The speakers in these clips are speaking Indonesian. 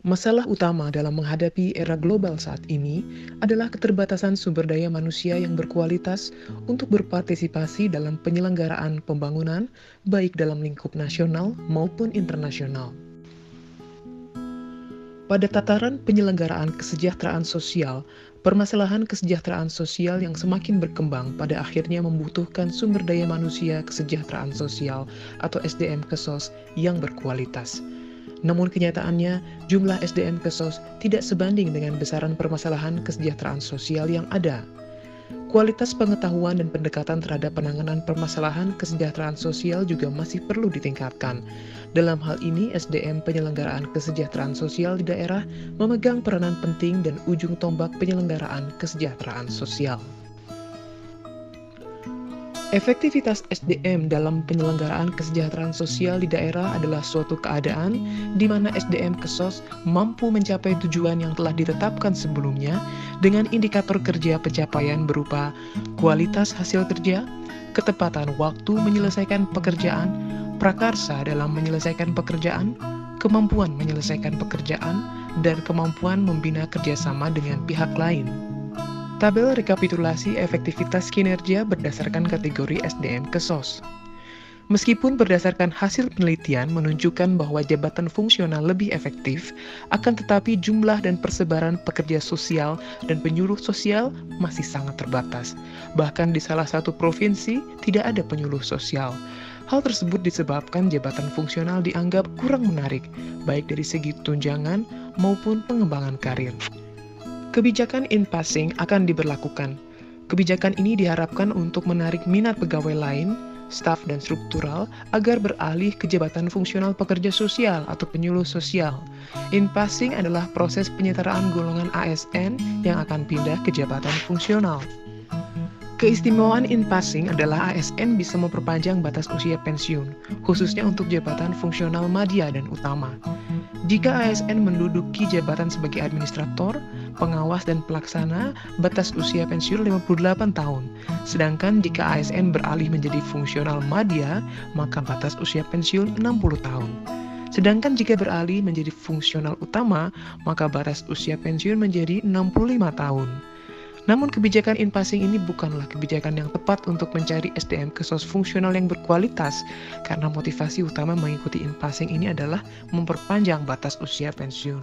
Masalah utama dalam menghadapi era global saat ini adalah keterbatasan sumber daya manusia yang berkualitas untuk berpartisipasi dalam penyelenggaraan pembangunan, baik dalam lingkup nasional maupun internasional. Pada tataran penyelenggaraan kesejahteraan sosial, permasalahan kesejahteraan sosial yang semakin berkembang pada akhirnya membutuhkan sumber daya manusia kesejahteraan sosial atau SDM KESOS yang berkualitas. Namun kenyataannya, jumlah SDM KESOS tidak sebanding dengan besaran permasalahan kesejahteraan sosial yang ada. Kualitas pengetahuan dan pendekatan terhadap penanganan permasalahan kesejahteraan sosial juga masih perlu ditingkatkan. Dalam hal ini, SDM penyelenggaraan kesejahteraan sosial di daerah memegang peranan penting dan ujung tombak penyelenggaraan kesejahteraan sosial. Efektivitas SDM dalam penyelenggaraan kesejahteraan sosial di daerah adalah suatu keadaan di mana SDM KESOS mampu mencapai tujuan yang telah ditetapkan sebelumnya dengan indikator kerja pencapaian berupa kualitas hasil kerja, ketepatan waktu menyelesaikan pekerjaan, prakarsa dalam menyelesaikan pekerjaan, kemampuan menyelesaikan pekerjaan, dan kemampuan membina kerjasama dengan pihak lain. Tabel rekapitulasi efektivitas kinerja berdasarkan kategori SDM KESOS. Meskipun berdasarkan hasil penelitian menunjukkan bahwa jabatan fungsional lebih efektif, akan tetapi jumlah dan persebaran pekerja sosial dan penyuluh sosial masih sangat terbatas. Bahkan di salah satu provinsi tidak ada penyuluh sosial. Hal tersebut disebabkan jabatan fungsional dianggap kurang menarik, baik dari segi tunjangan maupun pengembangan karir. Kebijakan in-passing akan diberlakukan. Kebijakan ini diharapkan untuk menarik minat pegawai lain, staf dan struktural agar beralih ke jabatan fungsional pekerja sosial atau penyuluh sosial. In-passing adalah proses penyetaraan golongan ASN yang akan pindah ke jabatan fungsional. Keistimewaan in-passing adalah ASN bisa memperpanjang batas usia pensiun, khususnya untuk jabatan fungsional madya dan utama. Jika ASN menduduki jabatan sebagai administrator, pengawas, dan pelaksana, batas usia pensiun 58 tahun. Sedangkan jika ASN beralih menjadi fungsional madya, maka batas usia pensiun 60 tahun. Sedangkan jika beralih menjadi fungsional utama, maka batas usia pensiun menjadi 65 tahun. Namun kebijakan in-passing ini bukanlah kebijakan yang tepat untuk mencari SDM KESOS fungsional yang berkualitas, karena motivasi utama mengikuti in-passing ini adalah memperpanjang batas usia pensiun.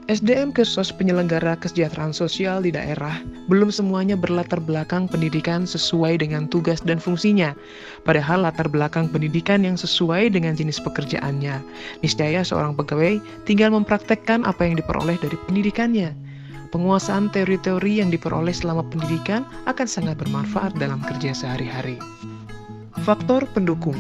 SDM KESOS penyelenggara kesejahteraan sosial di daerah belum semuanya berlatar belakang pendidikan sesuai dengan tugas dan fungsinya, padahal latar belakang pendidikan yang sesuai dengan jenis pekerjaannya. Niscaya seorang pegawai tinggal mempraktekkan apa yang diperoleh dari pendidikannya. Penguasaan teori-teori yang diperoleh selama pendidikan akan sangat bermanfaat dalam kerja sehari-hari. Faktor pendukung.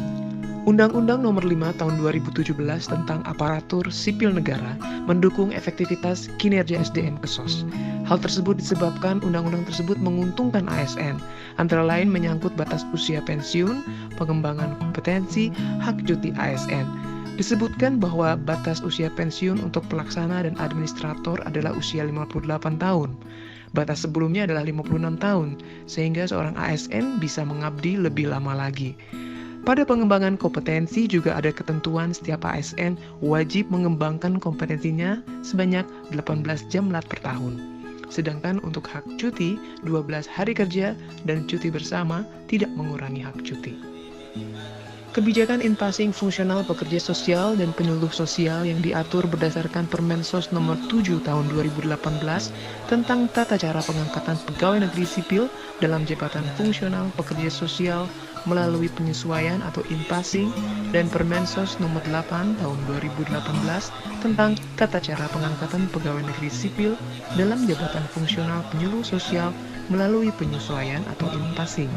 Undang-Undang Nomor 5 Tahun 2017 tentang Aparatur Sipil Negara mendukung efektivitas kinerja SDM KESOS. Hal tersebut disebabkan undang-undang tersebut menguntungkan ASN, antara lain menyangkut batas usia pensiun, pengembangan kompetensi, hak cuti ASN. Disebutkan bahwa batas usia pensiun untuk pelaksana dan administrator adalah usia 58 tahun. Batas sebelumnya adalah 56 tahun, sehingga seorang ASN bisa mengabdi lebih lama lagi. Pada pengembangan kompetensi juga ada ketentuan setiap ASN wajib mengembangkan kompetensinya sebanyak 18 jam lat per tahun. Sedangkan untuk hak cuti, 12 hari kerja dan cuti bersama tidak mengurangi hak cuti. Kebijakan in-passing fungsional pekerja sosial dan penyuluh sosial yang diatur berdasarkan Permensos Nomor 7 Tahun 2018 tentang tata cara pengangkatan pegawai negeri sipil dalam jabatan fungsional pekerja sosial melalui penyesuaian atau in-passing, dan Permensos Nomor 8 Tahun 2018 tentang tata cara pengangkatan pegawai negeri sipil dalam jabatan fungsional penyuluh sosial melalui penyesuaian atau in-passing.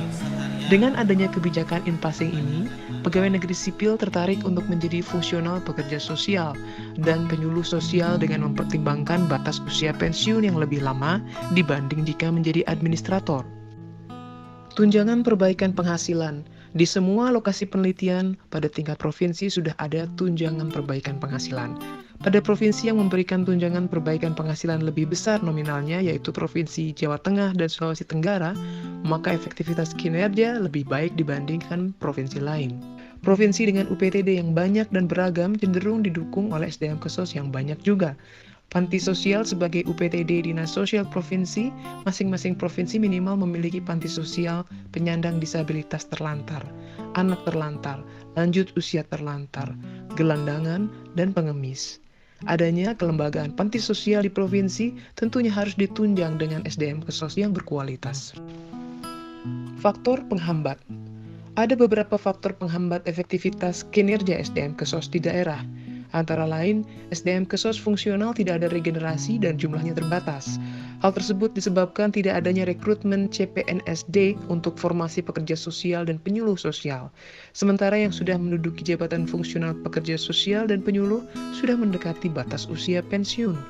Dengan adanya kebijakan in-passing ini, pegawai negeri sipil tertarik untuk menjadi fungsional pekerja sosial dan penyuluh sosial dengan mempertimbangkan batas usia pensiun yang lebih lama dibanding jika menjadi administrator. Tunjangan perbaikan penghasilan. Di semua lokasi penelitian pada tingkat provinsi sudah ada tunjangan perbaikan penghasilan. Pada provinsi yang memberikan tunjangan perbaikan penghasilan lebih besar nominalnya, yaitu Provinsi Jawa Tengah dan Sulawesi Tenggara, maka efektivitas kinerja lebih baik dibandingkan provinsi lain. Provinsi dengan UPTD yang banyak dan beragam cenderung didukung oleh SDM Kesos yang banyak juga. Panti sosial sebagai UPTD Dinas Sosial Provinsi, masing-masing provinsi minimal memiliki panti sosial penyandang disabilitas terlantar, anak terlantar, lanjut usia terlantar, gelandangan, dan pengemis. Adanya kelembagaan panti sosial di provinsi tentunya harus ditunjang dengan SDM Kesos yang berkualitas. Faktor penghambat. Ada beberapa faktor penghambat efektivitas kinerja SDM Kesos di daerah. Antara lain, SDM Kesos fungsional tidak ada regenerasi dan jumlahnya terbatas. Hal tersebut disebabkan tidak adanya rekrutmen CPNSD untuk formasi pekerja sosial dan penyuluh sosial. Sementara yang sudah menduduki jabatan fungsional pekerja sosial dan penyuluh sudah mendekati batas usia pensiun.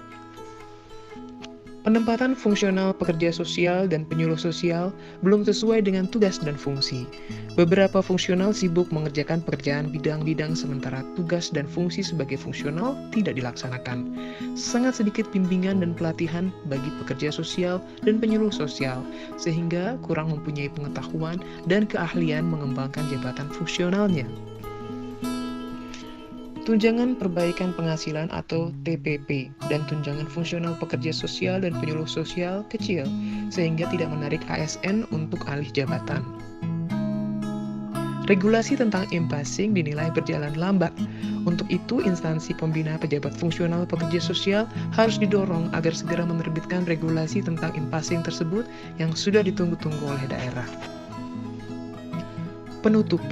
Penempatan fungsional pekerja sosial dan penyuluh sosial belum sesuai dengan tugas dan fungsi. Beberapa fungsional sibuk mengerjakan pekerjaan bidang-bidang sementara tugas dan fungsi sebagai fungsional tidak dilaksanakan. Sangat sedikit bimbingan dan pelatihan bagi pekerja sosial dan penyuluh sosial, sehingga kurang mempunyai pengetahuan dan keahlian mengembangkan jabatan fungsionalnya. Tunjangan Perbaikan Penghasilan atau TPP dan tunjangan fungsional pekerja sosial dan penyuluh sosial kecil, sehingga tidak menarik ASN untuk alih jabatan. Regulasi tentang e-passing dinilai berjalan lambat. Untuk itu, instansi pembina pejabat fungsional pekerja sosial harus didorong agar segera menerbitkan regulasi tentang e-passing tersebut yang sudah ditunggu-tunggu oleh daerah. Penutup.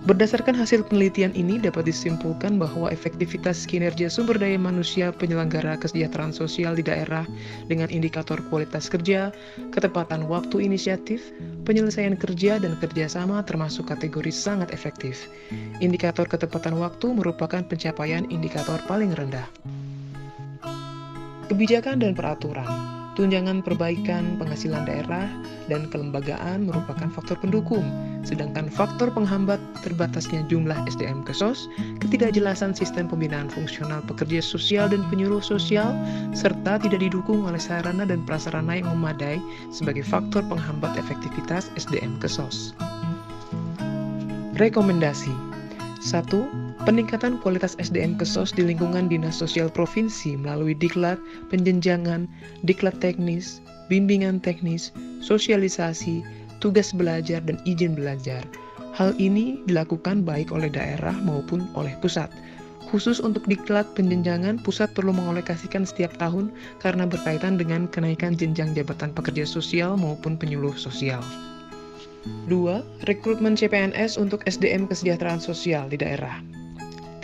Berdasarkan hasil penelitian ini dapat disimpulkan bahwa efektivitas kinerja sumber daya manusia penyelenggara kesejahteraan sosial di daerah dengan indikator kualitas kerja, ketepatan waktu inisiatif, penyelesaian kerja, dan kerjasama termasuk kategori sangat efektif. Indikator ketepatan waktu merupakan pencapaian indikator paling rendah. Kebijakan dan peraturan. Tunjangan perbaikan penghasilan daerah dan kelembagaan merupakan faktor pendukung, sedangkan faktor penghambat terbatasnya jumlah SDM Kesos, ketidakjelasan sistem pembinaan fungsional pekerja sosial dan penyuluh sosial, serta tidak didukung oleh sarana dan prasarana yang memadai sebagai faktor penghambat efektivitas SDM Kesos. Rekomendasi 1. Peningkatan kualitas SDM Kesos di lingkungan Dinas Sosial Provinsi melalui diklat, penjenjangan, diklat teknis, bimbingan teknis, sosialisasi, tugas belajar, dan izin belajar. Hal ini dilakukan baik oleh daerah maupun oleh pusat. Khusus untuk diklat penjenjangan, pusat perlu mengalokasikan setiap tahun karena berkaitan dengan kenaikan jenjang jabatan pekerja sosial maupun penyuluh sosial. 2. Rekrutmen CPNS untuk SDM kesejahteraan sosial di daerah.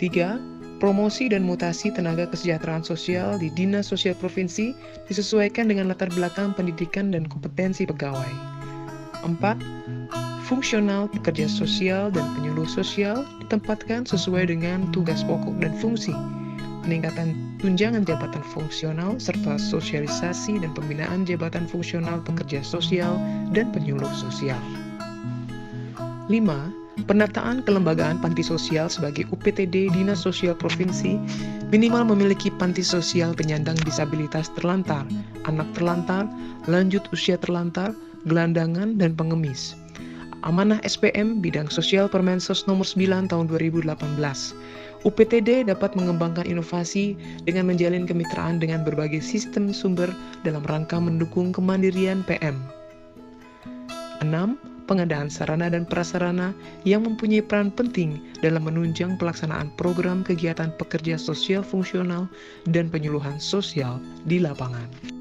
3. Promosi dan mutasi tenaga kesejahteraan sosial di Dinas Sosial Provinsi disesuaikan dengan latar belakang pendidikan dan kompetensi pegawai. 4. Fungsional pekerja sosial dan penyuluh sosial ditempatkan sesuai dengan tugas pokok dan fungsi. Peningkatan tunjangan jabatan fungsional serta sosialisasi dan pembinaan jabatan fungsional pekerja sosial dan penyuluh sosial. 5. Penataan kelembagaan panti sosial sebagai UPTD Dinas Sosial Provinsi minimal memiliki panti sosial penyandang disabilitas terlantar, anak terlantar, lanjut usia terlantar, gelandangan, dan pengemis. Amanah SPM Bidang Sosial Permensos Nomor 9 Tahun 2018. UPTD dapat mengembangkan inovasi dengan menjalin kemitraan dengan berbagai sistem sumber dalam rangka mendukung kemandirian PM. 6. Pengadaan sarana dan prasarana yang mempunyai peran penting dalam menunjang pelaksanaan program kegiatan pekerja sosial fungsional dan penyuluhan sosial di lapangan.